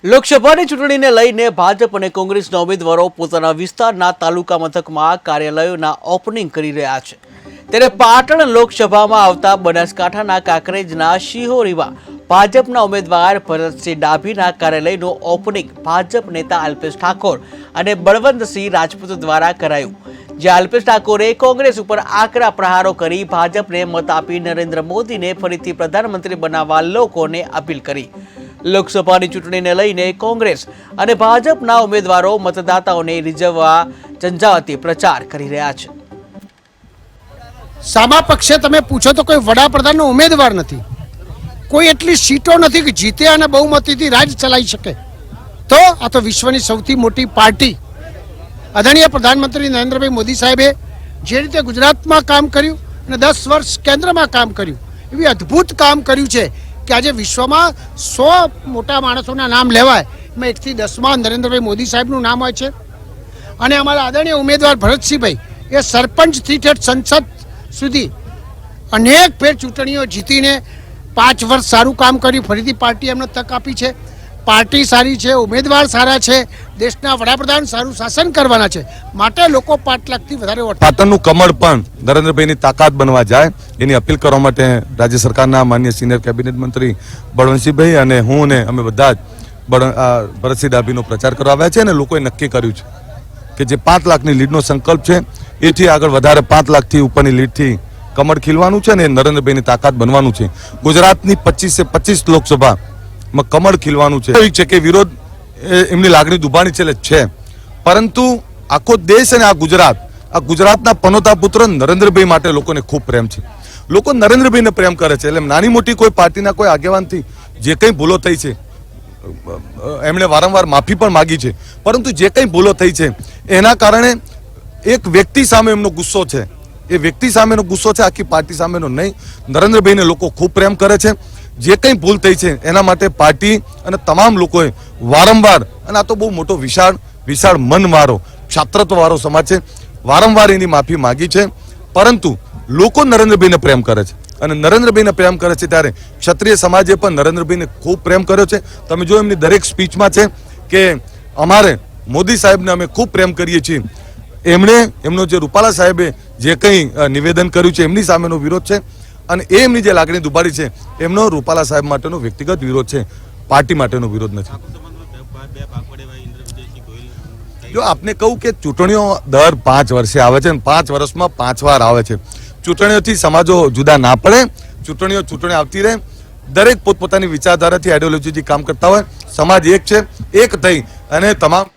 લોકસભાની ચૂંટણીને લઈને ભાજપ અને કોંગ્રેસના ઉમેદવારો પોતાના વિસ્તારના તાલુકા મથકમાં કાર્યાલયોના ઓપનિંગ કરી રહ્યા છે। ત્યારે પાટણ લોકસભામાં આવતા બનાસકાંઠાના કાંકરેજના શિહોરીમાં ભાજપના ઉમેદવાર ભરતસિંહ ડાભીના કાર્યાલયનું ઓપનિંગ ભાજપ નેતા અલ્પેશ ઠાકોર અને બળવંતસિંહ રાજપૂત દ્વારા કરાયું, જ્યાં અલ્પેશ ઠાકોરે કોંગ્રેસ ઉપર આકરા પ્રહારો કરી ભાજપને મત આપી નરેન્દ્ર મોદીને ફરીથી પ્રધાનમંત્રી બનાવવા લોકોને અપીલ કરી। લોકસભાની ચૂંટણીને લઈને કોંગ્રેસ અને ભાજપના ઉમેદવારો મતદાતાઓને રીઝવવા ઝંઝાવાતી પ્રચાર કરી રહ્યા છે। સામા પક્ષે તમે પૂછો તો કોઈ વડાપ્રધાનનો ઉમેદવાર નથી, કોઈ એટલી સીટો નથી કે જીતે અને બહુમતીથી રાજ ચલાવી શકે। તો આ તો વિશ્વની સૌથી મોટી પાર્ટી આદરણીય પ્રધાનમંત્રી નરેન્દ્રભાઈ મોદી સાહેબે જે રીતે ગુજરાતમાં કામ કર્યું અને 10 વર્ષ કેન્દ્રમાં કામ કર્યું, એવી અદ્ભુત કામ કર્યું છે કે આજે વિશ્વમાં 100 મોટા માણસોના નામ લેવાય, એમાં 1 થી 10માં નરેન્દ્રભાઈ મોદી સાહેબનું નામ હોય છે। અને અમારા આદરણીય ઉમેદવાર ભરતસિંહભાઈ એ સરપંચથી ઠેઠ સંસદ સુધી અનેક ફેર ચૂંટણીઓ જીતીને 5 વર્ષ સારું કામ કર્યું, ફરીથી પાર્ટી એમને તક આપી છે। પાર્ટી સારી છે, ઉમેદવાર સારા છે, દેશના વડાપ્રધાન સારું શાસન કરવાના છે, માટે લોકો 5 લાખથી વધારે વોટ। પાટણનું કમળ પણ નરેન્દ્રભાઈની તાકાત બનવા જાય એની અપીલ કરવા માટે રાજ્ય સરકારના માન્ય સિનિયર કેબિનેટ મંત્રી બળવંતસિંહભાઈ અને હું ને અમે બધા જ ભરતસિંહ ડાભીનો પ્રચાર કરવા આવ્યા છે અને લોકોએ નક્કી કર્યું છે કે જે 5 લાખની લીડનો સંકલ્પ છે એથી આગળ વધારે 5 લાખથી ઉપરની લીડથી કમળ ખીલવાનું છે અને નરેન્દ્રભાઈની તાકાત બનવાનું છે। ગુજરાતની 25 લોકસભામાં કમળ ખીલવાનું છે કે વિરોધ એમની લાગણી દુભાણી છે, પરંતુ આખો દેશ અને આ ગુજરાતના પનોતા પુત્ર નરેન્દ્રભાઈ માટે લોકોને ખૂબ પ્રેમ છે। લોકો નરેન્દ્રભાઈને પ્રેમ કરે છે, એટલે નાની મોટી કોઈ પાર્ટીના કોઈ આગેવાનથી જે કંઈ ભૂલો થઈ છે એમણે વારંવાર માફી પણ માગી છે, પરંતુ જે કંઈ ભૂલો થઈ છે એના કારણે એક વ્યક્તિ સામે એમનો ગુસ્સો છે, એ વ્યક્તિ સામેનો ગુસ્સો છે, આખી પાર્ટી સામેનો નહીં। નરેન્દ્રભાઈને લોકો ખૂબ પ્રેમ કરે છે, જે કંઈ ભૂલ થઈ છે એના માટે પાર્ટી અને તમામ લોકોએ વારંવાર, અને આ તો બહુ મોટો વિશાળ મનવાળો છાત્રત્વવાળો સમાજ છે, વારંવાર એની માફી માગી છે, પરંતુ લોકો નરેન્દ્રભાઈને પ્રેમ કરે છે અને નરેન્દ્રભાઈને પ્રેમ કરે છે ત્યારે ક્ષત્રિય સમાજે પણ નરેન્દ્રભાઈને ખૂબ પ્રેમ કર્યો છે। તમે જો એમની દરેક સ્પીચમાં છે કે અમારે મોદી સાહેબને અમે ખૂબ પ્રેમ કરીએ છીએ, એમનો જે રૂપાલા સાહેબે જે કંઈ નિવેદન કર્યું છે એમની સામેનો વિરોધ છે અને એમની જે લાગણી દુભાડી છે એમનો રૂપાલા સાહેબ માટેનો વ્યક્તિગત વિરોધ છે, પાર્ટી માટેનો વિરોધ નથી। જો આપને કહું કે ચૂંટણીઓ દર 5 વર્ષે આવે છે અને 5 વર્ષમાં 5 વાર આવે છે। ચૂંટણીઓથી સમાજો જુદા ના પડે, ચૂંટણીઓ આવતી રહે, દરેક પોતપોતાની વિચારધારાથી આઈડિયોલોજીથી કામ કરતા હોય, સમાજ એક છે, એક થઈ અને તમામ